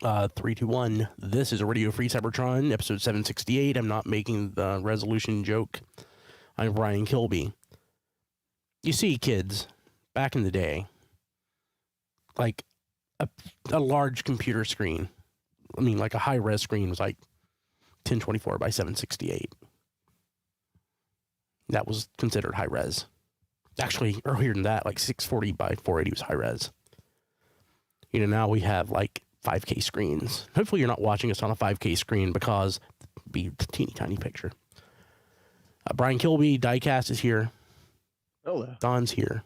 Three, two, one. This is a Radio Free Cybertron, episode 768. I'm not making the resolution joke. I'm Brian Kilby. You see, kids, back in the day, like a large computer screen, I mean, like a high-res screen was like 1024 by 768. That was considered high-res. Actually, earlier than that, like 640 by 480 was high-res. You know, now we have like 5K screens. Hopefully you're not watching us on a 5K screen because it'd be a teeny tiny picture. Brian Kilby, Diecast is here. Hello. Don's here.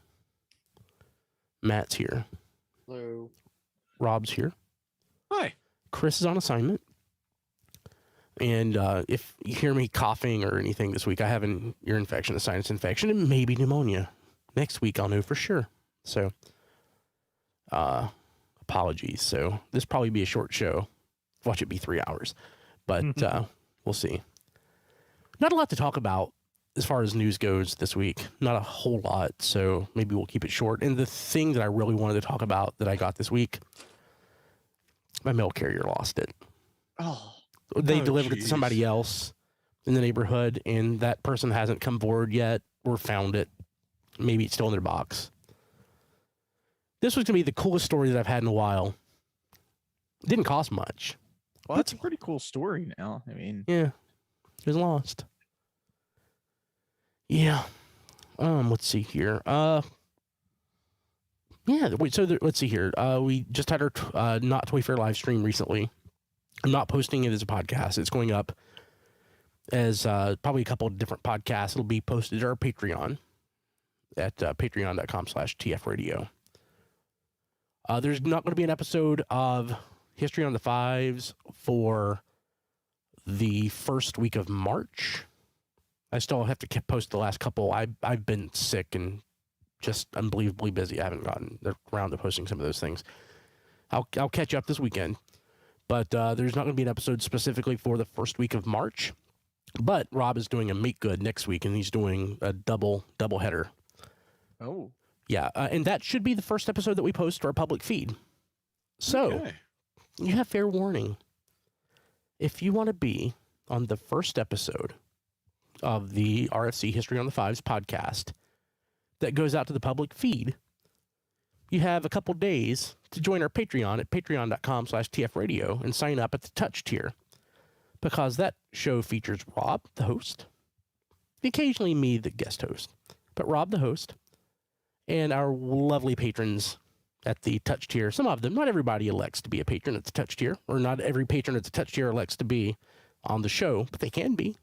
Matt's here. Hello. Rob's here. Hi. Chris is on assignment. And if you hear me coughing or anything this week, I have an ear infection, a sinus infection, and maybe pneumonia. Next week I'll know for sure. So, apologies. So this probably be a short show. Watch it be 3 hours, but we'll see. Not a lot to talk about as far as news goes this week. Not a whole lot. So maybe we'll keep it short. And the thing that I really wanted to talk about that I got this week, my mail carrier lost it. Oh, they delivered it to somebody else in the neighborhood, and that person hasn't come forward yet or found it. Maybe it's still in their box. This was going to be the coolest story that I've had in a while. It didn't cost much. Well, that's a pretty cool story now. I mean, yeah, it was lost. Yeah. Let's see here. Yeah, let's see here. We just had our Not Toy Fair live stream recently. I'm not posting it as a podcast. It's going up as probably a couple of different podcasts. It'll be posted to our Patreon at patreon.com/tfradio. There's not going to be an episode of History on the Fives for the first week of March. I still have to post the last couple. I've been sick and just unbelievably busy. I haven't gotten around to posting some of those things. I'll catch up this weekend. But there's not going to be an episode specifically for the first week of March. But Rob is doing a Make Good next week, and he's doing a double header. oh, Yeah, and that should be the first episode that we post to our public feed. So, You have fair warning. If you want to be on the first episode of the RFC History on the Fives podcast that goes out to the public feed, you have a couple days to join our Patreon at patreon.com/tfradio and sign up at the touch tier, because that show features Rob, the host, occasionally me, the guest host, but Rob, the host, and our lovely patrons at the touch tier. Some of them, not everybody elects to be a patron at the touch tier, or not every patron at the touch tier elects to be on the show, but they can be.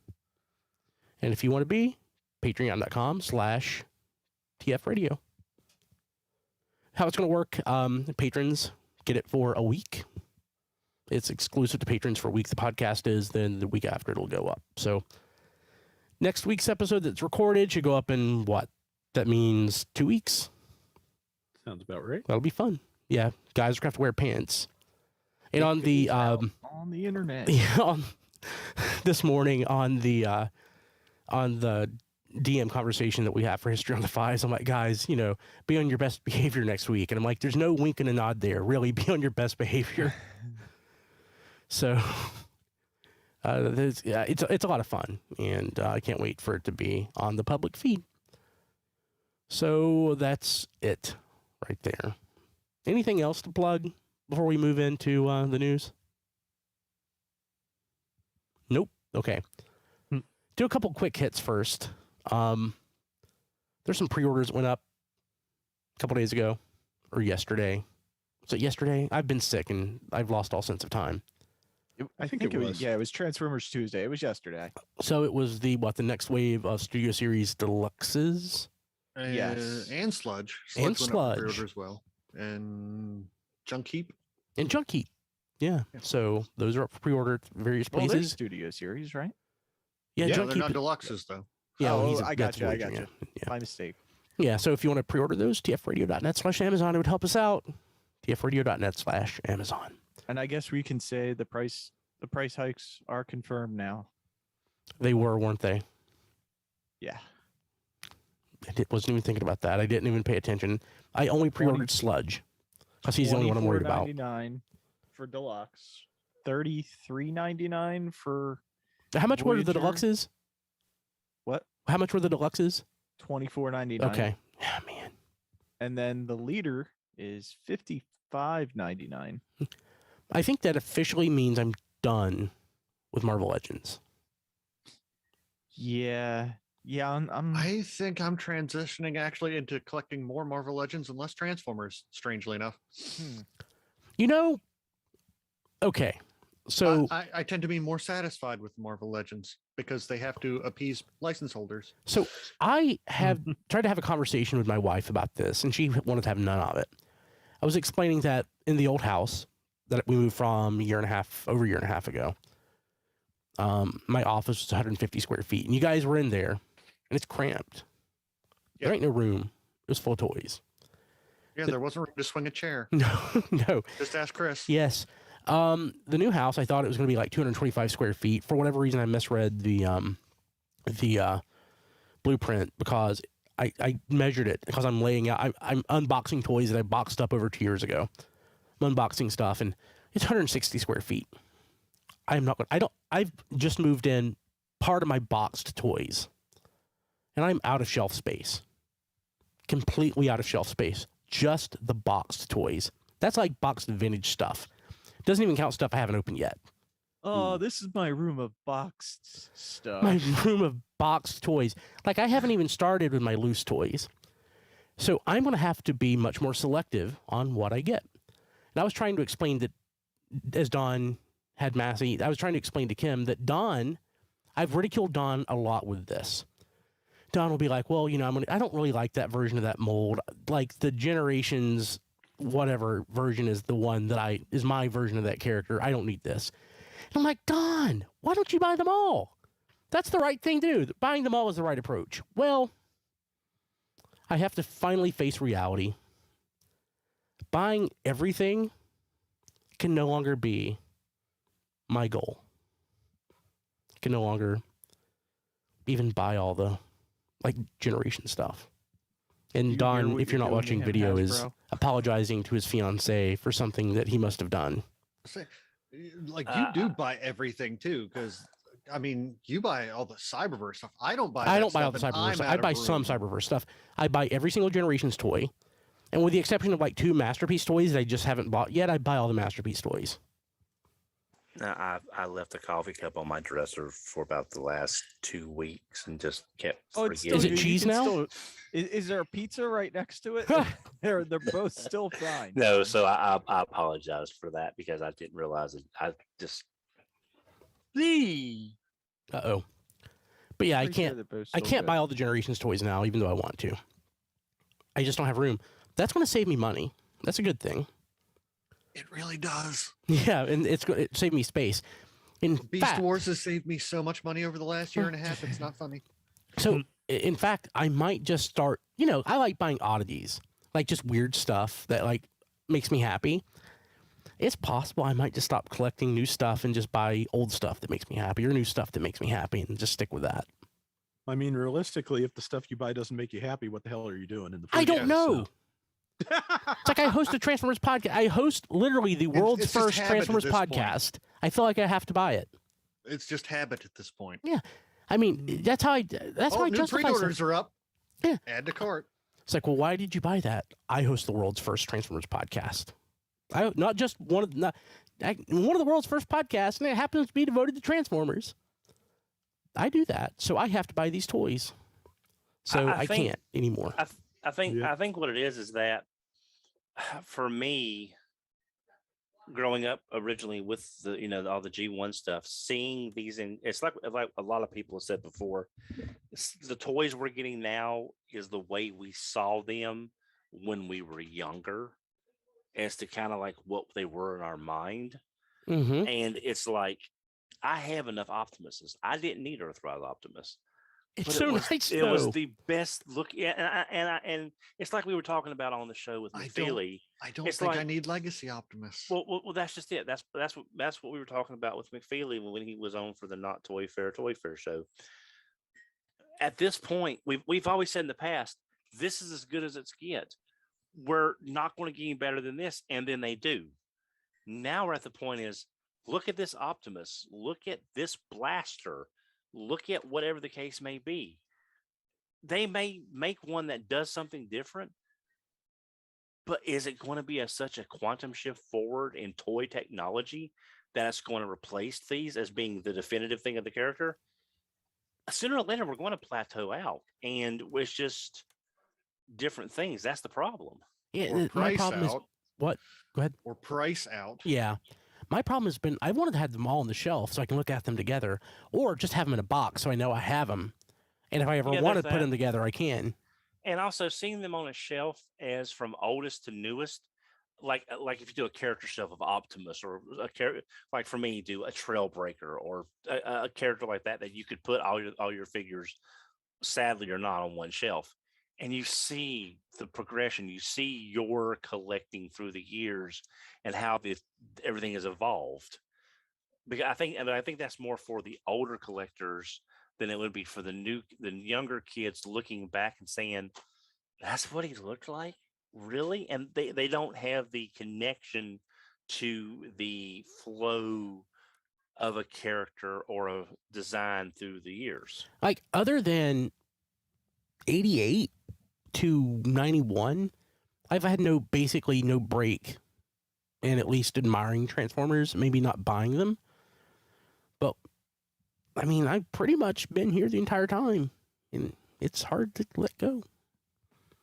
And if you want to be, patreon.com/tfradio. How it's going to work, patrons get it for a week. It's exclusive to patrons for a week. The podcast is, then the week after it'll go up. So next week's episode that's recorded should go up in what? That means 2 weeks. Sounds about right. That'll be fun. Yeah, guys are going to have to wear pants. And on the internet, this morning on the DM conversation that we have for History on the Fives, I'm like, guys, be on your best behavior next week. And I'm like, there's no wink and a nod there. Really, be on your best behavior. So it's a lot of fun, and I can't wait for it to be on the public feed. So that's it right there. Anything else to plug before we move into the news? Nope. Okay. Do a couple quick hits first. There's some pre-orders that went up a couple days ago, or yesterday. Was it yesterday? I've been sick and I've lost all sense of time. I think it was. Yeah, it was Transformers Tuesday. It was yesterday. So it was the next wave of Studio Series Deluxes. Yes, and Sludge. And Sludge went up for pre-order as well, and Junk Heap. And Junk Heap. Yeah. So those are up for pre-order at various places. Well, Studio Series, right? Yeah, Junk Heap. They're not deluxes though. Yeah, I got you. Yeah. My mistake. Yeah, so if you want to pre-order those, tfradio.net/Amazon, it would help us out. tfradio.net/Amazon. And I guess we can say the price hikes are confirmed now. They weren't they? Yeah. I wasn't even thinking about that. I didn't even pay attention. I only pre-ordered Sludge because he's the only one I'm worried about. $24.99 for deluxe, $33.99 for How much were the Voyager. deluxes? What? How much were the deluxes? $24.99. Okay. Yeah, man. And then the leader is $55.99. I think that officially means I'm done with Marvel Legends. Yeah. Yeah, I think I'm transitioning actually into collecting more Marvel Legends and less Transformers, strangely enough. You know, okay. So I tend to be more satisfied with Marvel Legends because they have to appease license holders. So I have tried to have a conversation with my wife about this, and she wanted to have none of it. I was explaining that in the old house that we moved from over a year and a half ago, my office was 150 square feet, and you guys were in there, and it's cramped. There ain't no room. It was full of toys. Yeah, there wasn't room to swing a chair. No. Just ask Chris. Yes. The new house, I thought it was going to be like 225 square feet. For whatever reason, I misread the blueprint because I measured it because I'm laying out. I'm unboxing toys that I boxed up over 2 years ago. I'm unboxing stuff, and it's 160 square feet. I've just moved in part of my boxed toys, and I'm out of shelf space. Completely out of shelf space. Just the boxed toys. That's like boxed vintage stuff. Doesn't even count stuff I haven't opened yet. Oh, this is my room of boxed stuff. My room of boxed toys. Like, I haven't even started with my loose toys. So I'm going to have to be much more selective on what I get. And I was trying to explain that, as Don had Massey, I was trying to explain to Kim that I've ridiculed Don a lot with this. Don will be like, well, I don't really like that version of that mold. Like, the Generations whatever version is the one that is my version of that character. I don't need this. And I'm like, Don, why don't you buy them all? That's the right thing to do. Buying them all is the right approach. Well, I have to finally face reality. Buying everything can no longer be my goal. I can no longer even buy all the Generation stuff. And Don, if you're not watching video, is apologizing to his fiancée for something that he must have done. You do buy everything too, because I mean, you buy all the Cyberverse stuff. I don't buy all the Cyberverse stuff. I buy some Cyberverse stuff. I buy every single Generations toy. And with the exception of 2 Masterpiece toys that I just haven't bought yet, I buy all the Masterpiece toys. I left a coffee cup on my dresser for about the last 2 weeks and just kept forgetting. Is it cheese now? Is there a pizza right next to it? they're both still fine. No, so I apologize for that because I didn't realize it. I just Uh-oh. But yeah, I can't buy all the Generations toys now, even though I want to. I just don't have room. That's going to save me money. That's a good thing. It really does. Yeah, and it saved me space. Beast Wars has saved me so much money over the last year and a half. It's not funny. So, in fact, I might just start, I like buying oddities, just weird stuff that makes me happy. It's possible I might just stop collecting new stuff and just buy old stuff that makes me happy or new stuff that makes me happy and just stick with that. I mean, realistically, if the stuff you buy doesn't make you happy, what the hell are you doing in the I don't know. It's like I host a Transformers podcast. I host literally the world's first Transformers podcast. I feel like I have to buy it. It's just habit at this point. Yeah. I mean, that's how I new pre-orders are up. Yeah. Add to cart. It's like, well, why did you buy that? I host the world's first Transformers podcast. Not just one of the world's first podcasts, and it happens to be devoted to Transformers. I do that, so I have to buy these toys. So I can't anymore. I think what it is that for me, growing up originally with the all the G1 stuff, seeing these it's like a lot of people have said before, the toys we're getting now is the way we saw them when we were younger, as to kind of what they were in our mind. Mm-hmm. And it's like, I have enough Optimuses. I didn't need Earthrise Optimus. It's so nice. It was the best look. And it's like we were talking about on the show with McFeely. I don't think I need Legacy Optimus. Well, that's just it. That's what we were talking about with McFeely when he was on for the Not Toy Fair show. At this point, we've always said in the past, this is as good as it's get. We're not going to get any better than this, and then they do. Now we're at the point is look at this Optimus, look at this blaster, look at whatever the case may be. They may make one that does something different, but is it going to be such a quantum shift forward in toy technology that it's going to replace these as being the definitive thing of the character? Sooner or later, we're going to plateau out, and it's just different things. That's the problem. Yeah, Or my price problem is out. what? Go ahead. Or price out. Yeah. My problem has been I wanted to have them all on the shelf so I can look at them together, or just have them in a box so I know I have them. And if I ever Yeah, want to there's put that. them together, I can. And also seeing them on a shelf as from oldest to newest, like if you do a character shelf of Optimus or a character like for me, you do a Trailbreaker or a character like that you could put all your figures, sadly or not, on one shelf, and you see the progression. You see your collecting through the years and how everything has evolved. Because I think that's more for the older collectors than it would be for the younger kids looking back and saying, "That's what he looked like, really?" And they don't have the connection to the flow of a character or a design through the years. Like, other than 88 to 91, I've had basically no break in at least admiring Transformers, maybe not buying them. But, I mean, I've pretty much been here the entire time, and it's hard to let go.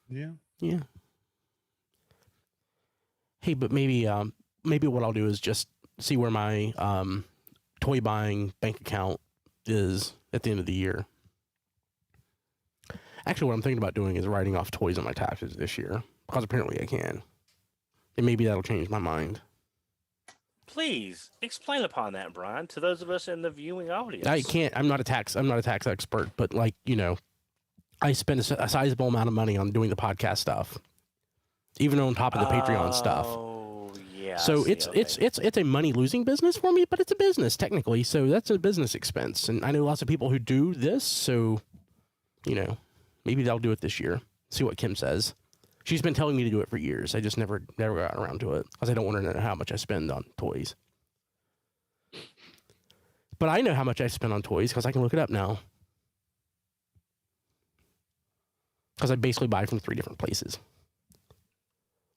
Yeah. Yeah. Hey, but maybe what I'll do is just see where my toy buying bank account is at the end of the year. Actually, what I'm thinking about doing is writing off toys on my taxes this year, because apparently I can. And maybe that'll change my mind. Please explain upon that, Brian, to those of us in the viewing audience. I can't. I'm not a tax expert, but I spend a sizable amount of money on doing the podcast stuff, even on top of the Patreon stuff. Oh, yeah. So I see. it's a money losing business for me, but it's a business technically. So that's a business expense, and I know lots of people who do this. So, maybe they'll do it this year. See what Kim says. She's been telling me to do it for years. I just never got around to it because I don't want to know how much I spend on toys. But I know how much I spend on toys because I can look it up now. Because I basically buy from 3 different places.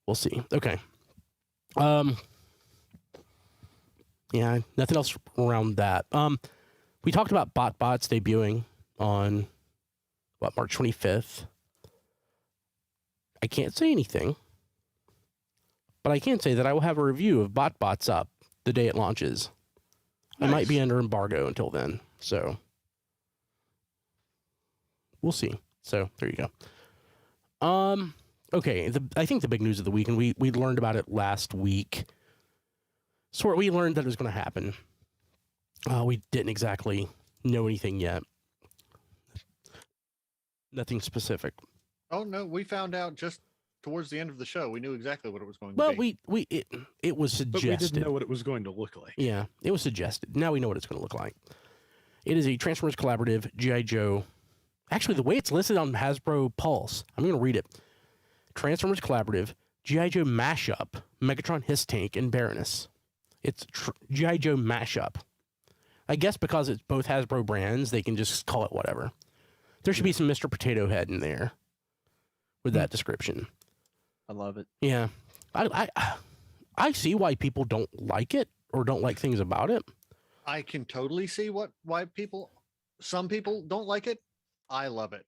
We'll see. Okay. Yeah, nothing else around that. We talked about BotBots debuting on March 25th. I can't say anything, but I can say that I will have a review of BotBots up the day it launches. Nice. I might be under embargo until then, so we'll see. So there you go. Okay. I think the big news of the week, and we learned about it last week. We learned that it was going to happen. We didn't exactly know anything yet. Nothing specific. Oh no, we found out just towards the end of the show. We knew exactly what it was going to Well, be. it was But suggested. we didn't know what it was going to look like. Yeah, it was suggested. Now we know what it's going to look like. It is a Transformers Collaborative G.I. Joe. Actually, the way it's listed on Hasbro Pulse, I'm going to read it. Transformers Collaborative G.I. Joe Mashup, Megatron, Hiss Tank, and Baroness. It's G.I. Joe Mashup. I guess because it's both Hasbro brands, they can just call it whatever. There should be some Mr. Potato Head in there with that description. I love it. Yeah. I see why people don't like it or don't like things about it. I can totally see why some people don't like it. I love it.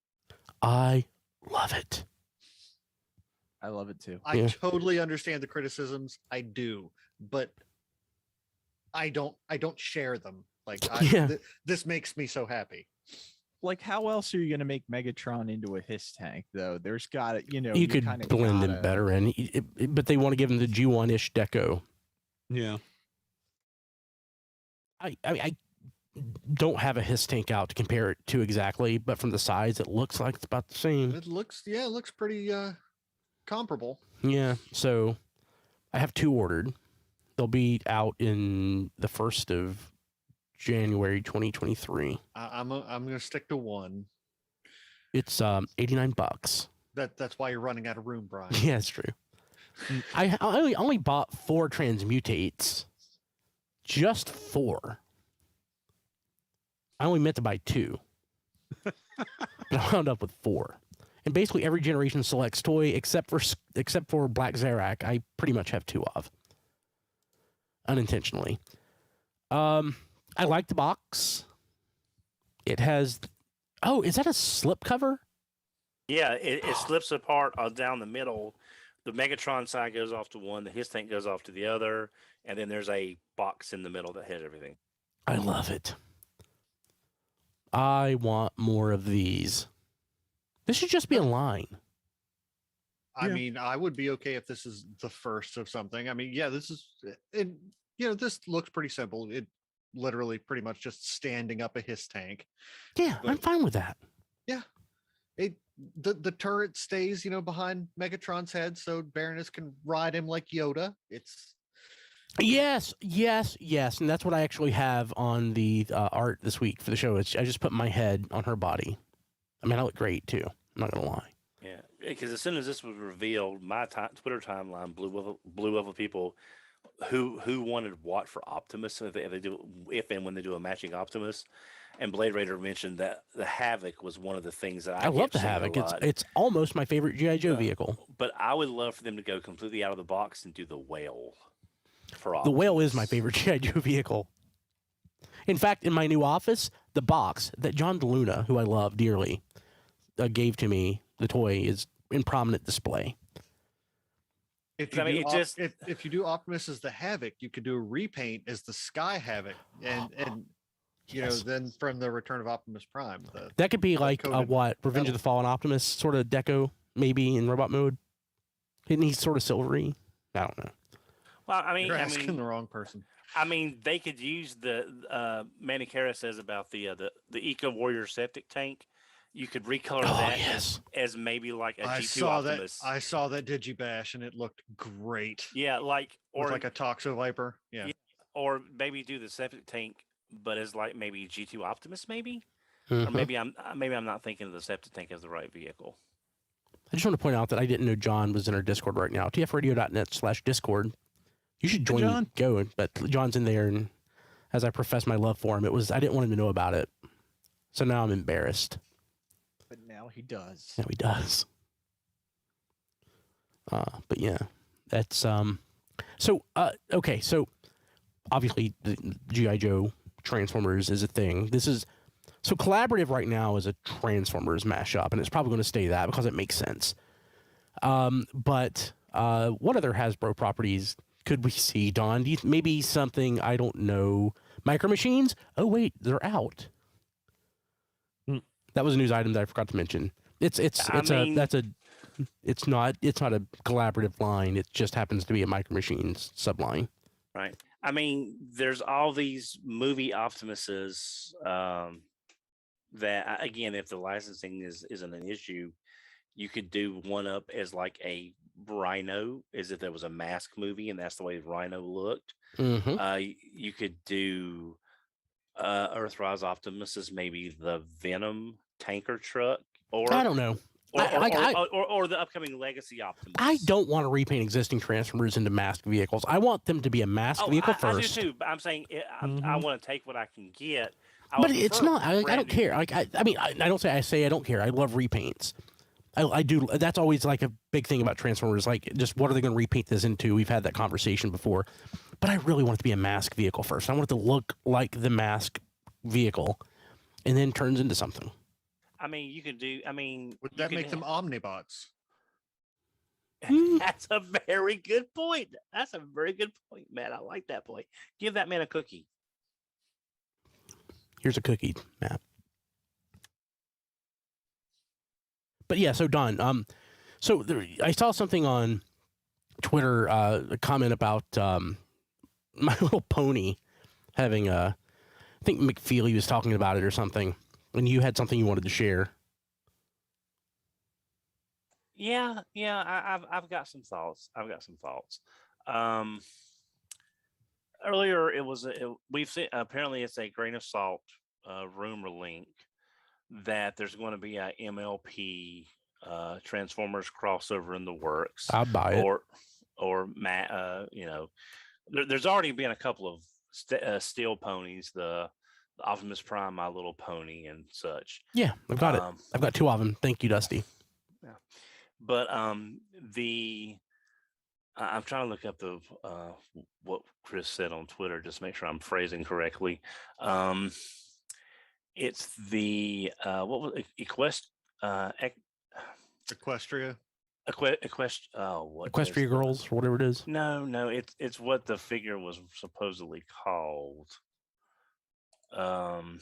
I love it. I love it too. I Yeah. totally understand the criticisms. I do, but I don't share them. Like Yeah. This makes me so happy. Like, how else are you going to make Megatron into a Hiss tank, though? There's got to, You could blend them better in, but they want to give him the G1-ish deco. Yeah. I don't have a Hiss tank out to compare it to exactly, but from the size, it looks like it's about the same. It looks pretty comparable. Yeah, so I have 2 ordered. They'll be out in the 1st of January 2023. I'm gonna stick to one. It's $89. That's why you're running out of room, Brian. Yeah, it's true. I only bought 4 transmutates. Just 4. I only meant to buy 2. But I wound up with 4. And basically every Generation Selects toy, except for Black Zarak, I pretty much have 2 of. Unintentionally. I like the box. It has... Oh, is that a slip cover? Yeah, it slips apart down the middle. The Megatron side goes off to one, his tank goes off to the other, and then there's a box in the middle that has everything. I love it. I want more of these. This should just be a line. I Yeah. mean, I would be okay if this is the first of something. I mean, yeah, this is, and this looks pretty simple. It literally pretty much just standing up a hiss tank. Yeah, I'm But- fine with that. The turret stays, behind Megatron's head, so Baroness can ride him like Yoda. It's Yes, and that's what I actually have on the art this week for the show. I just put my head on her body. I mean, I look great too. I'm not gonna lie. Yeah, because as soon as this was revealed, my Twitter timeline blew up with people who wanted what for Optimus if and when they do a matching Optimus. And Blade Raider mentioned that the Havoc was one of the things that I love kept the seeing a Havoc. lot. It's almost my favorite GI Joe Yeah. vehicle. But I would love for them to go completely out of the box and do the Whale for Optimus. The Whale is my favorite GI Joe vehicle. In fact, in my new office, the box that John DeLuna, who I love dearly, gave to me, the toy is in prominent display. if I you mean, do it just- if you do Optimus as the Havoc, you could do a repaint as the Sky Havoc, and Yes. then from the Return of Optimus Prime. That could be like coated what Revenge of metal. the Fallen Optimus sort of deco, maybe in robot mode. Isn't he sort of silvery? I don't know. Well, You're asking the wrong person. I mean, they could use the Manny Kara says about the Eco Warrior septic tank. You could recolor Oh, that yes. as maybe like a I G2 saw that. Optimus. I saw that Digibash, and it looked great. Yeah, like With or like a Toxo Viper. Yeah. Yeah. or maybe do the septic tank, but as like maybe G2 Optimus, maybe. Mhm. Or maybe I'm not thinking of the septic tank as the right vehicle. I just want to point out that I didn't know John was in our Discord right now. tfradio.net/Discord. You should join John. go, but John's in there, and as I profess my love for him, I didn't want him to know about it. So now I'm embarrassed. But now he does. Now he does. But yeah, that's okay. So obviously the GI Joe Transformers is a thing. So Collaborative right now is a Transformers mashup, and it's probably going to stay that because it makes sense. But what other Hasbro properties could we see, Don? Maybe something, I don't know. Micro Machines? Oh wait, they're out. That was a news item that I forgot to mention. It's not a collaborative line. It just happens to be a Micro Machines subline. Right. I mean, there's all these movie Optimuses that, again, if the licensing isn't an issue, you could do one up as like a Rhino, as if there was a Mask movie and that's the way Rhino looked. Mm-hmm. You could do Earthrise Optimus as maybe the Venom tanker truck, or I don't know. or the upcoming Legacy Optimus. I don't want to repaint existing Transformers into masked vehicles. I want them to be a masked vehicle I do first. too, but I'm saying I want to take what I can get. But it's not. I don't care. I don't say I don't care. I love repaints. I do. That's always like a big thing about Transformers. Like, just what are they going to repaint this into? We've had that conversation before. But I really want it to be a masked vehicle first. I want it to look like the mask vehicle, and then turns into something. I mean, you could do. I mean, Would you that could make them Omnibots? That's a very good point. That's a very good point, Matt. I like that point. Give that man a cookie. Here's a cookie, Matt. But yeah, so Don, I saw something on Twitter, a comment about My Little Pony having I think McFeely was talking about it or something, and you had something you wanted to share. Yeah. I've got some thoughts. Earlier, we've seen, apparently it's a grain of salt rumor link that there's going to be a MLP Transformers crossover in the works. I'll buy it. or there's already been a couple of steel ponies, the Optimus Prime, My Little Pony, and such. Yeah, I've got it. Um, I've got 2 of them. Thank you, Dusty. Yeah, but I'm trying to look up the what Chris said on Twitter, just to make sure I'm phrasing correctly. It's the what was Equestria. what Equestria Girls, or whatever it is. No, it's what the figure was supposedly called. I'm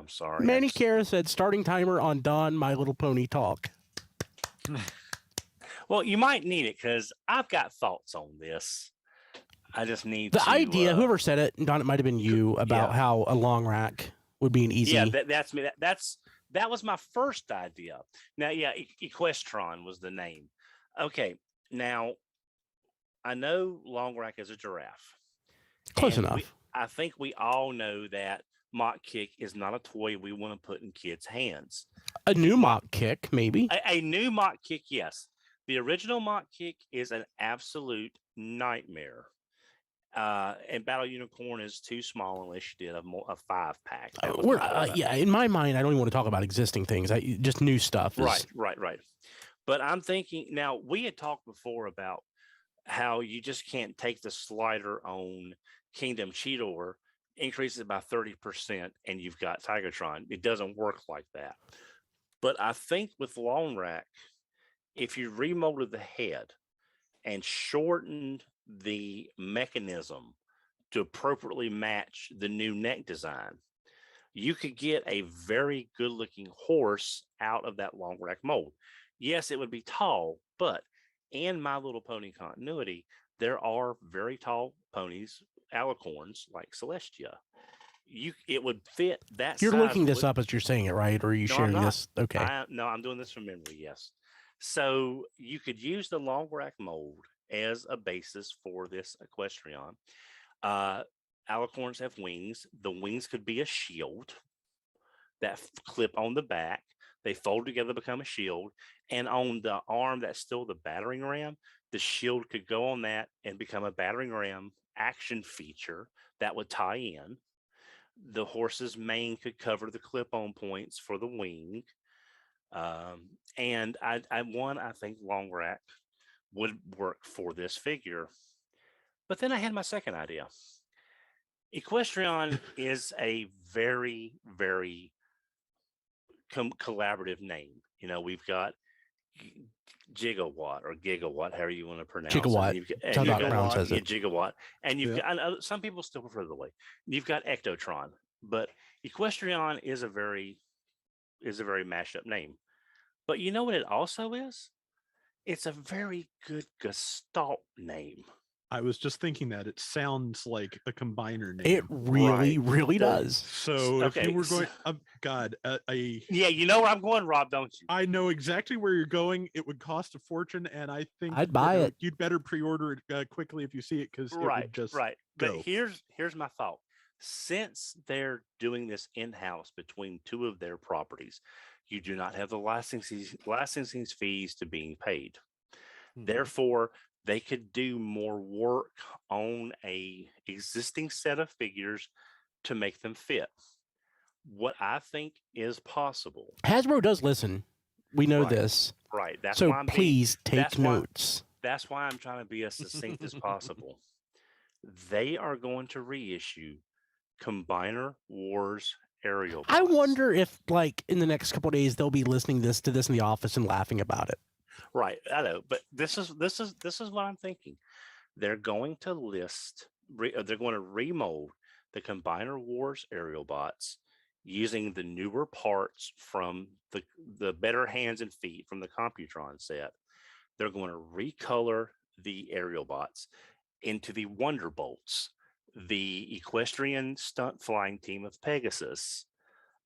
sorry. Manny Kara said, starting timer on Don My Little Pony talk. Well, you might need it because I've got thoughts on this. I just need The to, idea, whoever said it, Don, it might have been you, about how a long rack would be an easy. Yeah, that's me. That was my first idea. Now, yeah, Equestron was the name. Okay, now I know long rack is a giraffe. Close enough. I think we all know that Mock Kick is not a toy we want to put in kids' hands. A new Mock Kick, maybe. A new Mock Kick, yes. The original Mock Kick is an absolute nightmare. And Battle Unicorn is too small unless you did a 5-pack. Yeah, in my mind, I don't even want to talk about existing things. Just new stuff. Right. But I'm thinking now, we had talked before about how you just can't take the slider on Kingdom Cheetor, increase it by 30%, and you've got Tigertron. It doesn't work like that. But I think with Long Rack, if you remolded the head and shortened the mechanism to appropriately match the new neck design, you could get a very good looking horse out of that Long Rack mold. Yes, it would be tall, but in My Little Pony continuity, there are very tall ponies, alicorns like Celestia. It would fit that. You're looking this up as you're saying it, right? Or are you sharing this? Okay. No, I'm doing this from memory. Yes. So you could use the Long Rack mold as a basis for this Equestrian. Alicorns have wings. The wings could be a shield that clip on the back. They fold together, become a shield. And on the arm that's still the battering ram, the shield could go on that and become a battering ram action feature that would tie in. The horse's mane could cover the clip-on points for the wing. And I think Long Rack would work for this figure. But then I had my second idea. Equestrian is a very, very collaborative name. We've got Gigawatt or Gigawatt, however you want to pronounce Gigawatt. it. That's how Doc Brown says it. Gigawatt. And you've got, some people still prefer the way. You've got Ectotron, but Equestrian is a very mashed up name. But you know what it also is? It's a very good Gestalt name. I was just thinking that it sounds like a combiner name. It really does. So if you were going, yeah, you know where I'm going, Rob, don't you? I know exactly where you're going. It would cost a fortune, and I think I'd buy it. You'd better pre-order it quickly if you see it, because it would just go. But here's my thought. Since they're doing this in-house between two of their properties, you do not have the licensing fees to being paid. Therefore, they could do more work on a existing set of figures to make them fit. What I think is possible. Hasbro does listen. We know this. Right. That's so why please take notes. That's why I'm trying to be as succinct as possible. They are going to reissue Combiner Wars Aerial Bots. I wonder if, like, in the next couple of days, they'll be listening to this in the office and laughing about it. Right, I know, but this is what I'm thinking. They're going to they're going to remold the Combiner Wars Aerial Bots using the newer parts from the better hands and feet from the Computron set. They're going to recolor the Aerial Bots into the Wonderbolts, the equestrian stunt flying team of Pegasus,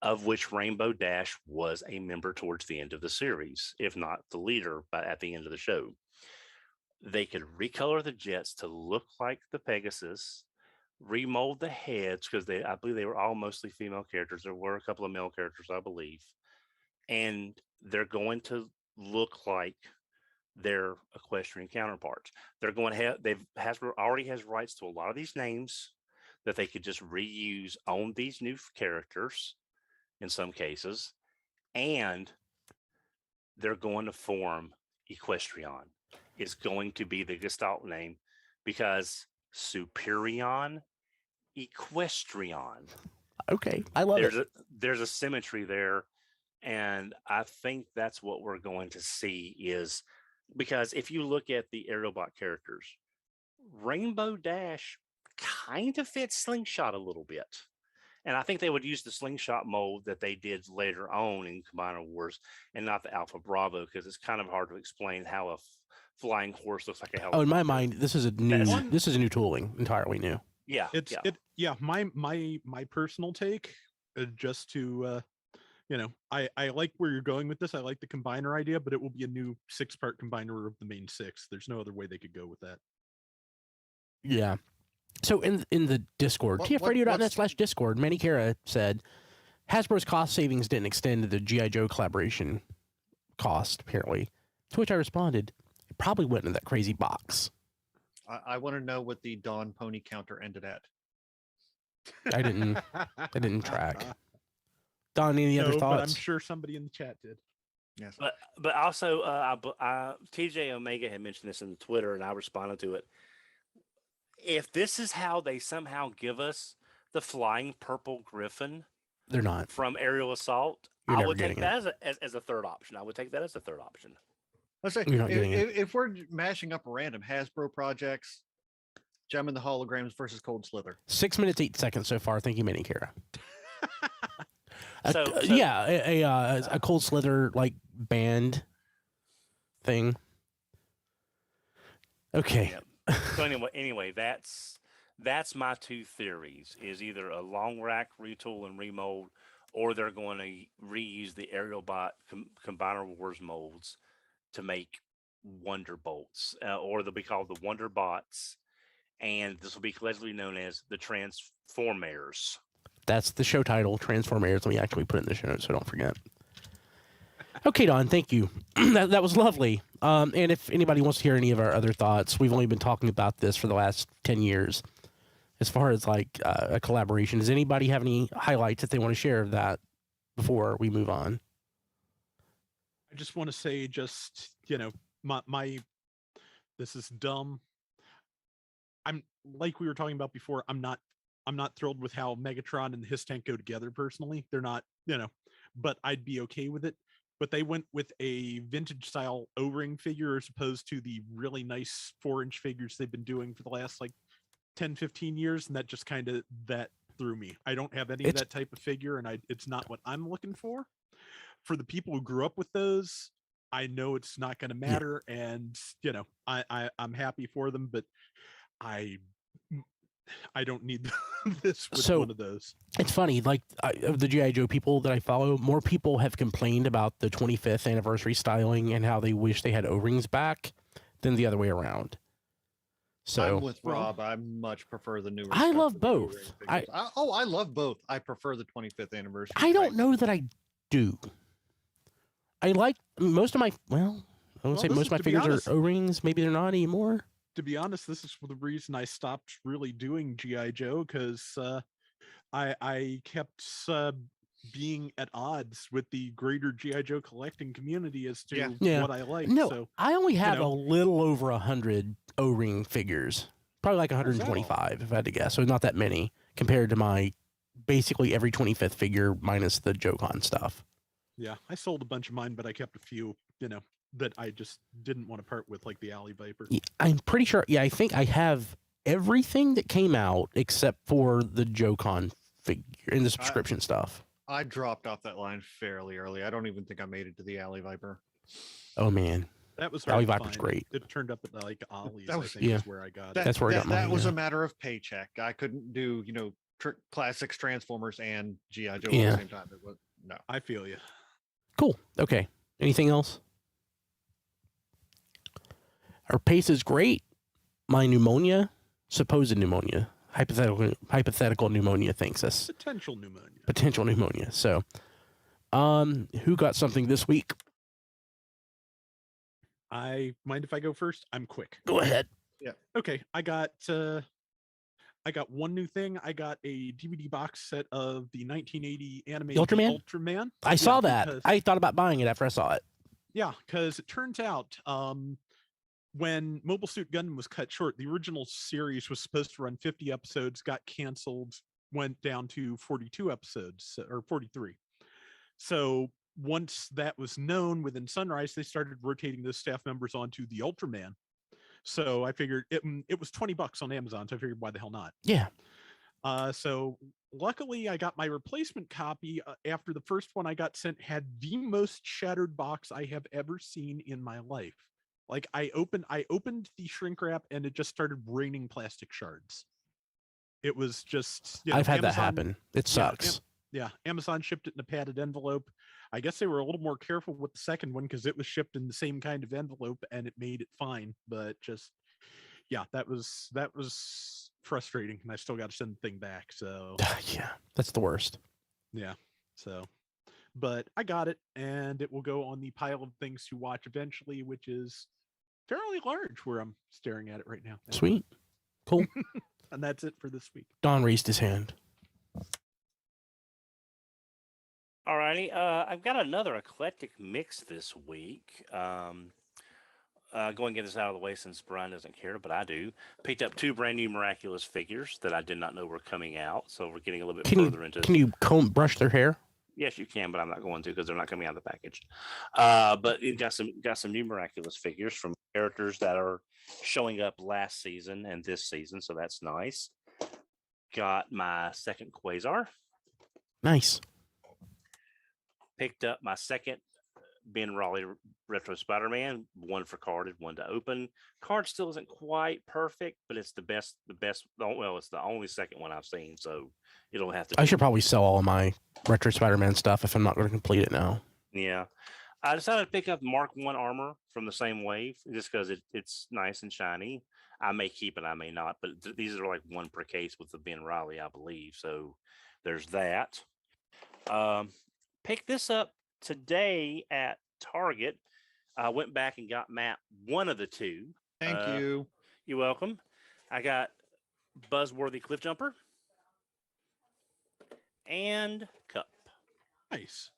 of which Rainbow Dash was a member towards the end of the series, if not the leader, but at the end of the show. They could recolor the jets to look like the Pegasus, remold the heads, because I believe they were all mostly female characters. There were a couple of male characters, I believe. And they're going to look like their equestrian counterparts. They're going to have Hasbro already has rights to a lot of these names that they could just reuse on these new characters in some cases, and they're going to form Equestron. Is going to be the Gestalt name because Superion Equestrian. Okay, I love it. There's a symmetry there, and I think that's what we're going to see is because if you look at the Aerobot characters, Rainbow Dash kind of fits Slingshot a little bit. And I think they would use the Slingshot mold that they did later on in Combiner Wars and not the Alpha Bravo because it's kind of hard to explain how a flying horse looks like a helicopter. Oh, in my mind, this is a new tooling, entirely new. Yeah. My personal take, just to I like where you're going with this. I like the combiner idea, but it will be a new 6-part combiner of the main 6. There's no other way they could go with that. Yeah. So in the Discord, tfradio.net/Discord, Manikara said Hasbro's cost savings didn't extend to the G.I. Joe collaboration cost, apparently. To which I responded, it probably went in that crazy box. I want to know what the Dawn Pony counter ended at. I didn't track. Don, any other thoughts? But I'm sure somebody in the chat did. Yes. But also, TJ Omega had mentioned this in the Twitter, and I responded to it. If this is how they somehow give us the flying purple griffin, they're not from Aerial Assault. I would take that as a third option. I would take that as a third option. Let's say if we're mashing up random Hasbro projects, Gem and the Holograms versus Cold Slither. 6 minutes 8 seconds so far. Thank you, Manikara. A Cold Slither like band thing. Okay. Yep. So anyway, that's my two theories: is either a long rack retool and remold, or they're going to reuse the Aerialbot Combiner Wars molds to make Wonder Bolts, or they'll be called the Wonder Bots, and this will be collectively known as the Transformares. That's the show title, Transformares. Let me actually put it in the show notes so I don't forget. Okay, Don, thank you. that was lovely. And if anybody wants to hear any of our other thoughts, we've only been talking about this for the last 10 years. As far as like a collaboration, does anybody have any highlights that they want to share of that before we move on? I just want to say, my this is dumb. I'm like we were talking about before. I'm not thrilled with how Megatron and his tank go together personally. They're not, but I'd be okay with it. But they went with a vintage style O-ring figure as opposed to the really nice 4-inch figures they've been doing for the last 10, 15 years. And that just that threw me. I don't have any of that type of figure, and it's not what I'm looking for. For the people who grew up with those, I know it's not going to matter. Yeah. And, I'm happy for them, but I don't need this with one of those. It's funny, of the G.I. Joe people that I follow, more people have complained about the 25th anniversary styling and how they wish they had O-rings back than the other way around. So I'm with Rob. I much prefer the newer. I love both. I love both. I prefer the 25th anniversary. I don't know that I do. I like most of my, I won't say most of my figures are O-rings. Maybe they're not anymore. To be honest, this is the reason I stopped really doing G.I. Joe, because I kept being at odds with the greater G.I. Joe collecting community as to what I like. No, so, I only have a little over 100 O-ring figures, probably like 125 if I had to guess. So not that many compared to my basically every 25th figure minus the JoeCon stuff. Yeah, I sold a bunch of mine, but I kept a few, that I just didn't want to part with, like the Alley Viper. Yeah, I'm pretty sure. Yeah, I think I have everything that came out except for the JoeCon figure and the subscription stuff. I dropped off that line fairly early. I don't even think I made it to the Alley Viper. Oh man, that was Alley Viper's great. It turned up at Ollie's. That was, I think is where I got it. That's where I got mine. That was a matter of paycheck. I couldn't do classics, Transformers, and G.I. Joe at the same time. It was no. I feel you. Cool. Okay. Anything else? Our pace is great. My supposed pneumonia, hypothetical pneumonia thinks us. Potential pneumonia. So, who got something this week? I mind if I go first? I'm quick. Go ahead. Okay, I got one new thing. I got a DVD box set of the 1980 animated Ultraman? Ultraman. I saw that. because- I thought about buying it after I saw it. Yeah, because it turns out when Mobile Suit Gundam was cut short, the original series was supposed to run 50 episodes, got canceled, went down to 42 episodes or 43. So once that was known within Sunrise, they started rotating those staff members onto the Ultraman. So I figured it was $20 on Amazon. So I figured, why the hell not? Yeah. So luckily I got my replacement copy after the first one I got sent had the most shattered box I have ever seen in my life. Like I opened the shrink wrap and it just started raining plastic shards. It was just, I've had that Amazon- happen. It sucks. Yeah, Amazon shipped it in a padded envelope. I guess they were a little more careful with the second one because it was shipped in the same kind of envelope and it made it fine. But just, yeah, that was frustrating, and I still got to send the thing back. So Yeah, that's the worst. yeah, so, but I got it, and it will go on the pile of things to watch eventually, which is fairly large where I'm staring at it right now. Sweet. Cool. And that's it for this week. Don raised his hand. Alrighty, I've got another eclectic mix this week. Go and get this out of the way since Brian doesn't care, but I do. Picked up 2 brand new Miraculous figures that I did not know were coming out, so we're getting a little bit further into. Can you brush their hair? Yes, you can, but I'm not going to because they're not coming out of the package. But it got some new Miraculous figures from characters that are showing up last season and this season, so that's nice. Got my second Quasar. Nice. Picked up my second Ben Raleigh Retro Spider-Man, one for carded, one to open. Card still isn't quite perfect, but it's the best. Well, it's the only second one I've seen, so it'll have to. I should probably sell all of my Retro Spider-Man stuff if I'm not going to complete it now. Yeah, I decided to pick up Mark 1 armor from the same wave just because it's nice and shiny. I may keep it, I may not, but these are like 1 per case with the Ben Raleigh, I believe. So there's that. Picked this up today at Target. I went back and got Matt one of the 2. Thank you. You're welcome. I got Buzzworthy Cliff Jumper and Cup. Nice.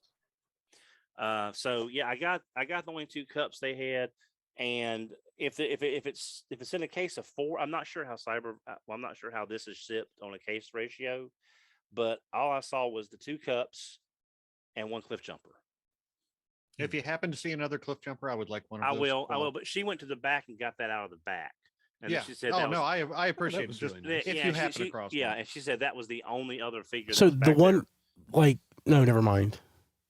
So yeah, I got the only 2 cups they had, and if it's in a case of 4, I'm not sure how I'm not sure how this is shipped on a case ratio, but all I saw was the 2 cups and 1 Cliff Jumper. If you happen to see another Cliff Jumper, I would like one of I those. will, but she went to the back and got that out of the back. And Yeah. she said, Oh that no, was, I appreciate it. was Just really nice. if yeah, you happen across yeah, one. and she said that was the only other figure. So that was the back one, there. like, no, never mind.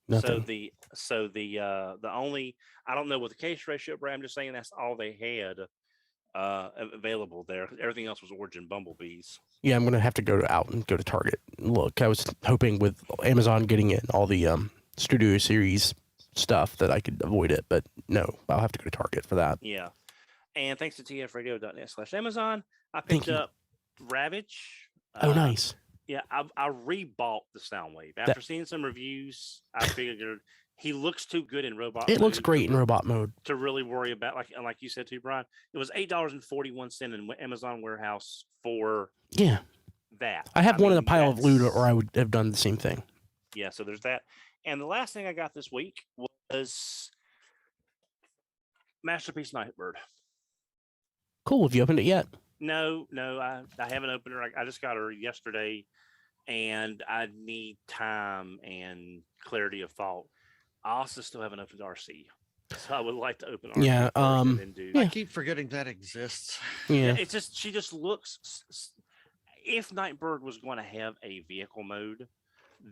So Nothing. the only, I don't know what the case ratio, but I'm just saying that's all they had available there. Everything else was Origin Bumblebees. Yeah, I'm going to have to go to Target. Look, I was hoping with Amazon getting in all the Studio Series stuff that I could avoid it, but no, I'll have to go to Target for that. Yeah. And thanks to tfradio.net/Amazon, I Thank picked you. up Ravage. Oh, nice. Yeah, I rebought the Soundwave. After seeing some reviews, I figured he looks too good in robot. It looks mode great in robot mode. to really worry about. Like you said too, Brian. It was $8.41 in Amazon warehouse for Yeah. that. I have one in a mean, pile of loot, that's- or I would have done the same thing. Yeah, so there's that. And the last thing I got this week was Masterpiece Nightbird. Cool. Have you opened it yet? No, I haven't opened her. I just got her yesterday, and I need time and clarity of thought. I also still haven't opened RC, so I would like to open RC Yeah, first and then do. I keep forgetting that exists. Yeah. It's just she just looks. If Nightbird was going to have a vehicle mode,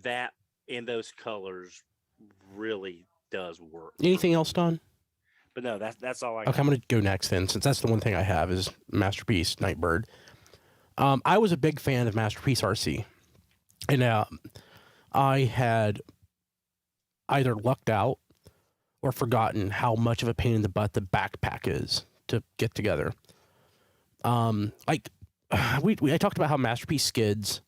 that in those colors really does work. Anything else, Don? But no, that's all I. Okay, got. I'm going to go next then, since that's the one thing I have is Masterpiece Nightbird. I was a big fan of Masterpiece RC, and I had either lucked out or forgotten how much of a pain in the butt the backpack is to get together. I talked about how Masterpiece Skids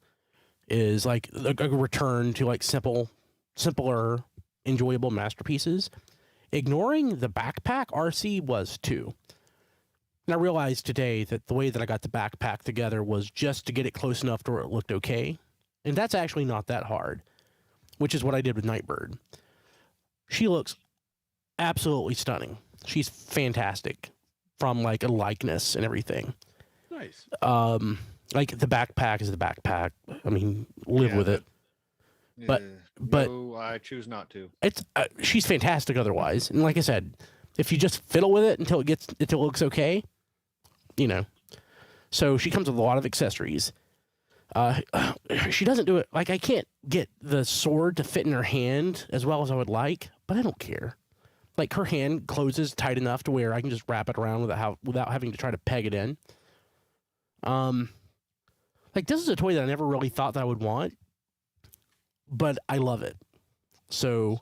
is like a return to like simpler, enjoyable masterpieces. ignoring the backpack, RC was too. And I realized today that the way that I got the backpack together was just to get it close enough to where it looked okay. And that's actually not that hard, which is what I did with Nightbird. She looks absolutely stunning. She's fantastic from like a likeness and everything. Nice. Like the backpack is the backpack. I mean, live with it. But- but- no, I choose not to. It's she's fantastic otherwise. And like I said, if you just fiddle with it until it looks okay, you know. So she comes with a lot of accessories. She doesn't do it like I can't get the sword to fit in her hand as well as I would like, but I don't care. Like her hand closes tight enough to where I can just wrap it around without having to try to peg it in. Like this is a toy that I never really thought that I would want, but I love it. So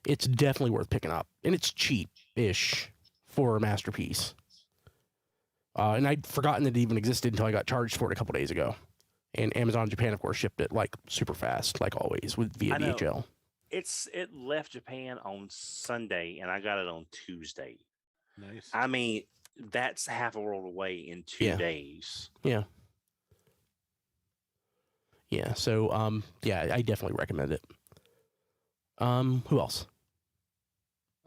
it's definitely worth picking up, and it's cheap-ish for a masterpiece. And I'd forgotten that it even existed until I got charged for it a couple days ago. And Amazon Japan, of course, shipped it like super fast, like always, via I know. DHL. It left Japan on Sunday, and I got it on Tuesday. Nice. I mean, that's half a world away in 2 days. Yeah. So yeah, I definitely recommend it. Who else?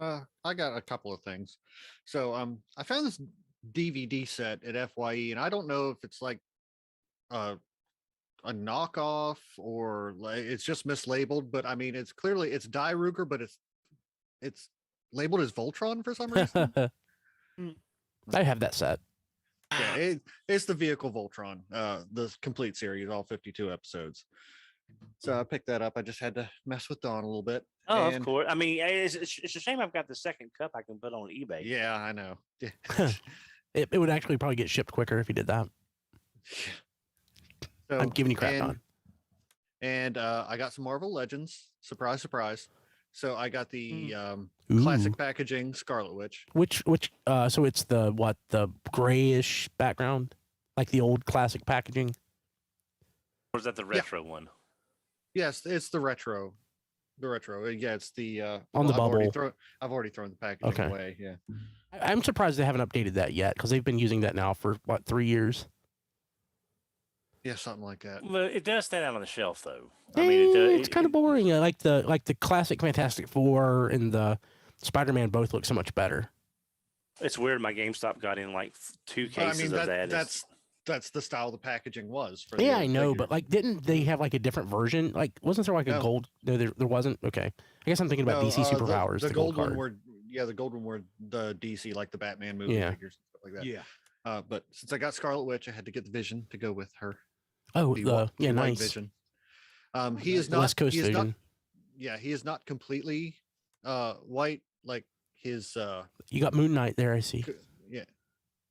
I got a couple of things. So I found this DVD set at FYE, and I don't know if it's like a knockoff or like it's just mislabeled, but I mean it's clearly it's Die Ruger, but it's labeled as Voltron for some reason. I have that set. Yeah, it's the vehicle Voltron, the complete series, all 52 episodes. So I picked that up. I just had to mess with Dawn a little bit. Oh, and- of course. I mean, it's a shame I've got the second cup I can put on eBay. Yeah, I know. It would actually probably get shipped quicker if you did that. So, I'm giving you crap, Don. And I got some Marvel Legends. Surprise, surprise. So I got the Ooh. classic packaging Scarlet Witch. Which so it's the grayish background, like the old classic packaging. Or is that the retro one? Yes, it's the retro. The retro. Yeah, it's the On the bubble. I've already thrown the packaging Okay. away. Yeah. I'm surprised they haven't updated that yet because they've been using that now for 3 years. Yeah, something like that. Well, it does stand out on the shelf, though. I mean, it does, It's kind of boring. I like the classic Fantastic Four and the Spider-Man both look so much better. It's weird. My GameStop got in like 2 But, cases of that. that's the style the packaging was. For the Yeah, old I know, figure. but like, didn't they have like a different version? Like, wasn't there like a No. gold? No, there wasn't. Okay, I guess I'm thinking about No, DC Superpowers. The gold one card. were the gold one were the DC like the Batman movie Yeah. figures and stuff like that. Yeah. But since I got Scarlet Witch, I had to get the Vision to go with her. Oh, The the White nice Vision. He is not West Coast he is Vision. not yeah, he is not completely white like his You got Moon Knight there. I see.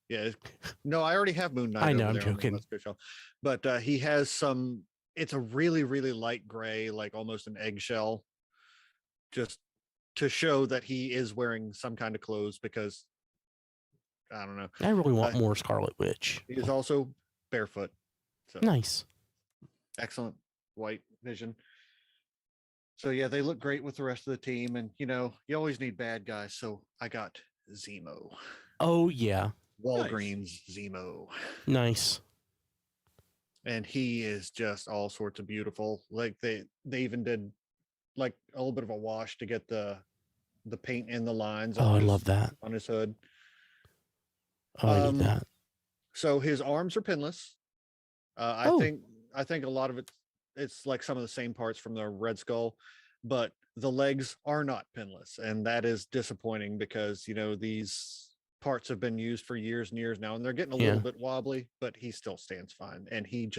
yeah. No, I already have Moon Knight. I know, over I'm there on the joking. West Coast shelf. But he has some it's a really, really light gray, like almost an eggshell, just to show that he is wearing some kind of clothes because I don't know. I really want more Scarlet Witch. He is also barefoot. So Nice. excellent white vision. So yeah, they look great with the rest of the team, and you always need bad guys. So I got Zemo, Oh yeah, Walgreens Zemo, nice. and he is just all sorts of beautiful. Like they even did like a little bit of a wash to get the paint in the lines. Oh, I his- love that. on his hood. Oh, I need that. So his arms are pinless. I Oh. think a lot of it's like some of the same parts from the Red Skull, but the legs are not pinless, and that is disappointing because these parts have been used for years and years now, and they're getting a Yeah. little bit wobbly, but he still stands fine, and he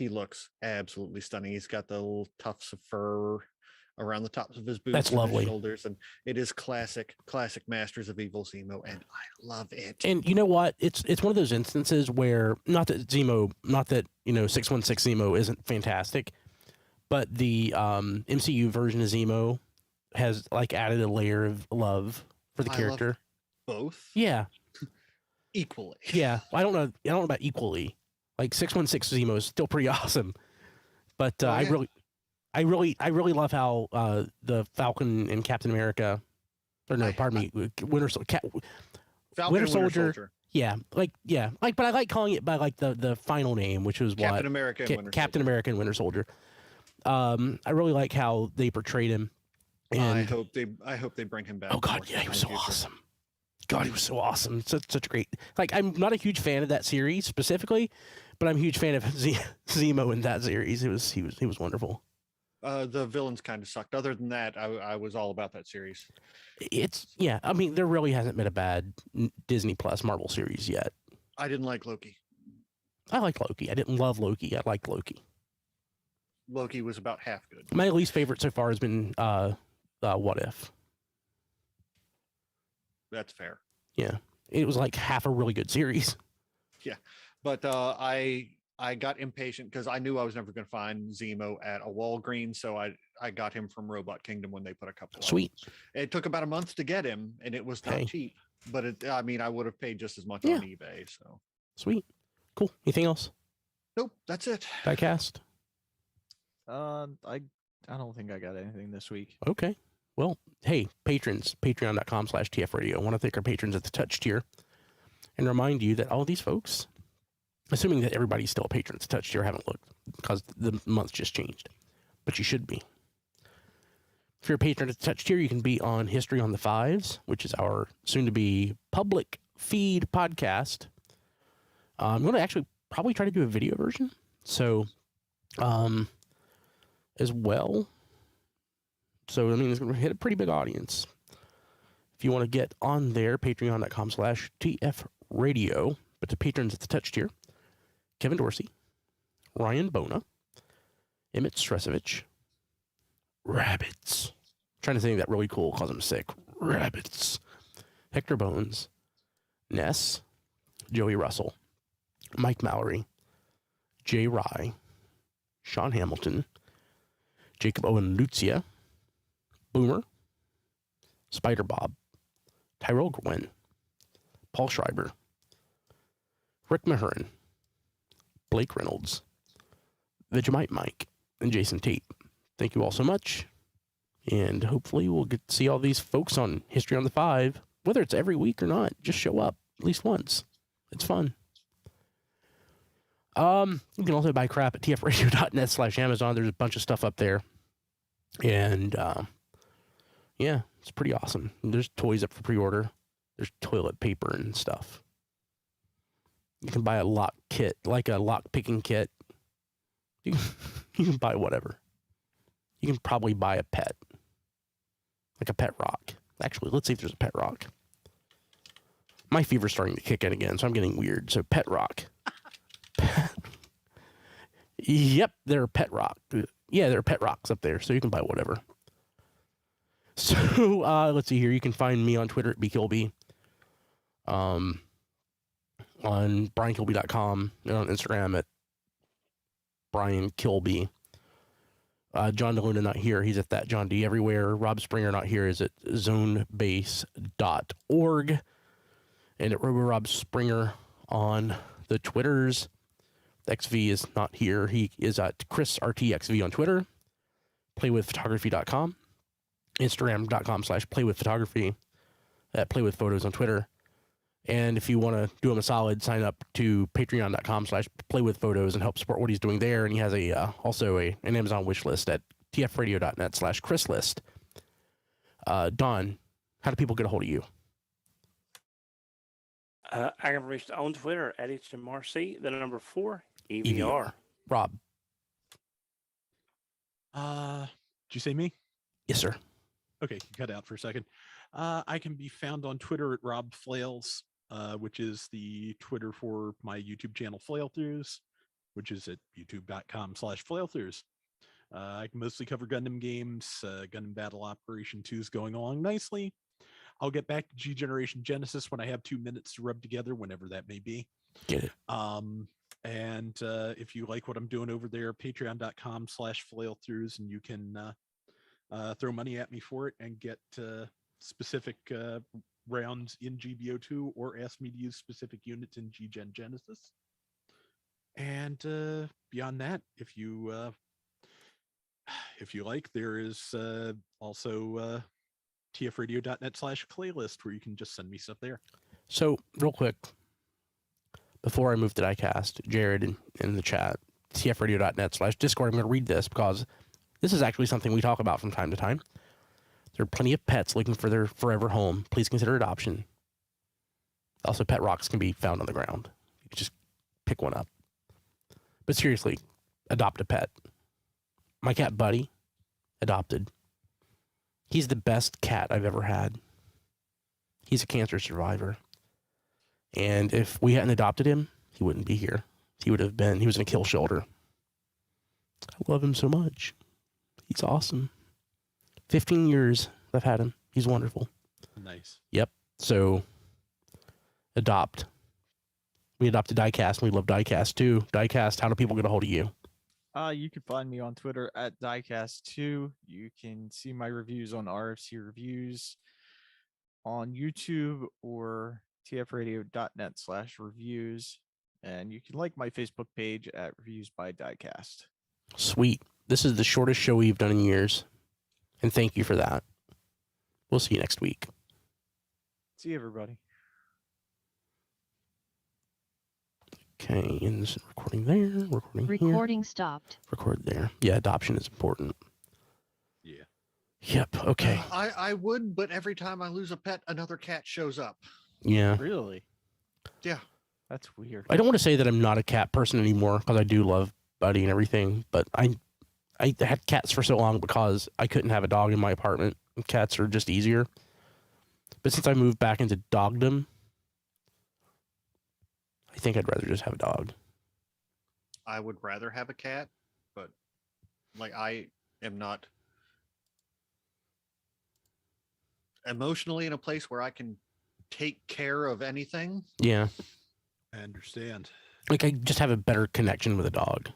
looks absolutely stunning. He's got the little tufts of fur around the tops of his boots, That's and his lovely. shoulders, and it is classic Masters of Evil Zemo, and I love it. And you know what? It's one of those instances where not that 616 Zemo isn't fantastic, but the MCU version of Zemo has like added a layer of love for the I love character. Both Yeah, equally. yeah. I don't know about equally. Like 616 Zemo is still pretty awesome, but Oh, I yeah. really love how the Falcon and Captain America, Or no, I- pardon me, Winter Soldier. Falcon Winter and Soldier. Yeah, but I like calling it by like the final name, which was Captain what America and Winter Captain Soldier. America and Winter Soldier. I really like how they portrayed him. And I hope they bring him back. oh god, more yeah, he in was the so future. awesome. God, he was so awesome. Such a great. Like, I'm not a huge fan of that series specifically, but I'm a huge fan of Zemo in that series. He was wonderful. The villains kind of sucked. Other than that, I was all about that series. I mean, there really hasn't been a bad Disney Plus Marvel series yet. I didn't like Loki. I like Loki. I didn't love Loki. I liked Loki. Loki was about half good. My least favorite so far has been What If. That's fair. Yeah, it was like half a really good series. But I got impatient because I knew I was never going to find Zemo at a Walgreens, so I got him from Robot Kingdom when they put a couple. Sweet. It took about a month to get him, and it was not Hey. cheap. But I mean, I would have paid just as much Yeah. on eBay. So Sweet. Cool. Anything else? nope, that's it. Diecast? I don't think I got anything this week. Okay. Well, hey, patrons, patreon.com/TFradio. I want to thank our patrons at the touch tier and remind you that all of these folks, assuming that everybody's still a patron at the touch tier, haven't looked because the month just changed, but you should be. If you're a patron at the touch tier, you can be on History on the Fives, which is our soon-to-be public feed podcast. I'm going to actually probably try to do a video version. So, as well. So, I mean, it's going to hit a pretty big audience. If you want to get on there, patreon.com/TFradio. But the patrons at the touch tier, Kevin Dorsey, Ryan Bona, Emmett Stresovich, Rabbits. Trying to think that really cool because I'm sick. Rabbits. Hector Bones, Ness, Joey Russell, Mike Mallory, Jay Rye, Sean Hamilton, Jacob Owen Lucia, Boomer, Spider Bob, Tyrell Gwynn, Paul Schreiber, Rick Mahurin, Blake Reynolds, Vegemite Mike, and Jason Tate. Thank you all so much. And hopefully we'll get to see all these folks on History on the Five. Whether it's every week or not, just show up at least once. It's fun. You can also buy crap at tfradio.net/Amazon. There's a bunch of stuff up there. And yeah, it's pretty awesome. There's toys up for pre-order. There's toilet paper and stuff. You can buy a lock kit, like a lock picking kit. You can buy whatever. You can probably buy a pet, like a pet rock. Actually, let's see if there's a pet rock. My fever's starting to kick in again, so I'm getting weird. So pet rock. Yep, there are pet rock. Yeah, there are pet rocks up there, so you can buy whatever. So let's see here. You can find me on Twitter at bkilby, on briankilby.com, and on Instagram at briankilby. John DeLuna not here. He's at that John D everywhere. Rob Springer not here. Is at zonebase.org. And at Rob Springer on the Twitters. XV is not here. He is at ChrisRTXV on Twitter. Playwithphotography.com. Instagram.com/playwithphotography. At Playwithphotos on Twitter. And if you want to do him a solid, sign up to patreon.com/playwithphotos and help support what he's doing there. And he has also an Amazon wish list at tfradio.net/chrislist. Don, how do people get a hold of you? I can reach on Twitter at HMRC, the number 4 EVR. Rob. Did you say me? Yes, sir. Okay, you cut out for a second. I can be found on Twitter at Rob Flails, which is the Twitter for my YouTube channel Flailthroughs, which is at youtube.com/Flailthroughs. I can mostly cover Gundam games. Gundam Battle Operation 2 is going along nicely. I'll get back to G Generation Genesis when I have 2 minutes to rub together, whenever that may be. Get it. And if you like what I'm doing over there, patreon.com/Flailthroughs, and you can throw money at me for it and get specific rounds in GBO2 or ask me to use specific units in G-Gen Genesis. And beyond that, if you like, there is also tfradio.net/playlist where you can just send me stuff there. So, real quick, before I move to diecast, Jared in the chat, tfradio.net/Discord, I'm going to read this because this is actually something we talk about from time to time. There are plenty of pets looking for their forever home. Please consider adoption. Also, pet rocks can be found on the ground. You can just pick one up. But seriously, adopt a pet. My cat Buddy, adopted. He's the best cat I've ever had. He's a cancer survivor. And if we hadn't adopted him, he wouldn't be here. He was in a kill shelter. I love him so much. He's awesome. 15 years I've had him. He's wonderful. Nice. Yep. So, adopt. We adopted Diecast, and we love Diecast too. Diecast, how do people get a hold of you? You can find me on Twitter at Diecast2. You can see my reviews on RFC Reviews on YouTube or tfradio.net/reviews. And you can like my Facebook page at Reviews by Diecast. Sweet. This is the shortest show we've done in years. And thank you for that. We'll see you next week. See everybody. Okay, and this is recording there, recording here. Recording stopped. Record there. Yeah, adoption is important. Yeah. Yep, okay. I would, but every time I lose a pet, another cat shows up. Yeah. Really? Yeah. That's weird. I don't want to say that I'm not a cat person anymore because I do love Buddy and everything, but I had cats for so long because I couldn't have a dog in my apartment. Cats are just easier. But since I moved back into dogdom, I think I'd rather just have a dog. I would rather have a cat, but like I am not emotionally in a place where I can take care of anything. Yeah. I understand. Like I just have a better connection with a dog.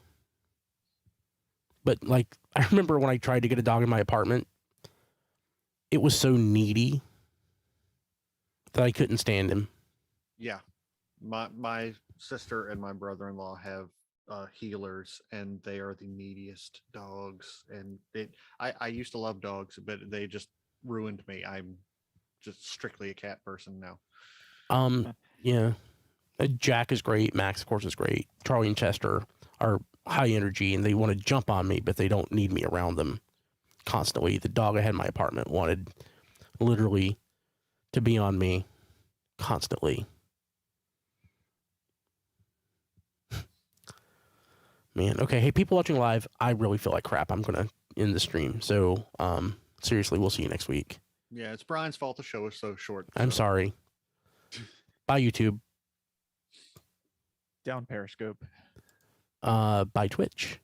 But like I remember when I tried to get a dog in my apartment, it was so needy that I couldn't stand him. Yeah. My sister and my brother-in-law have healers, and they are the neediest dogs. And I used to love dogs, but they just ruined me. I'm just strictly a cat person now. Yeah. Jack is great. Max, of course, is great. Charlie and Chester are high energy, and they want to jump on me, but they don't need me around them constantly. The dog I had in my apartment wanted literally to be on me constantly. Man, okay. Hey, people watching live, I really feel like crap. I'm going to end the stream. So, seriously, we'll see you next week. Yeah, it's Brian's fault the show is so short. I'm so. sorry. Bye, YouTube. Down Periscope. Bye, Twitch.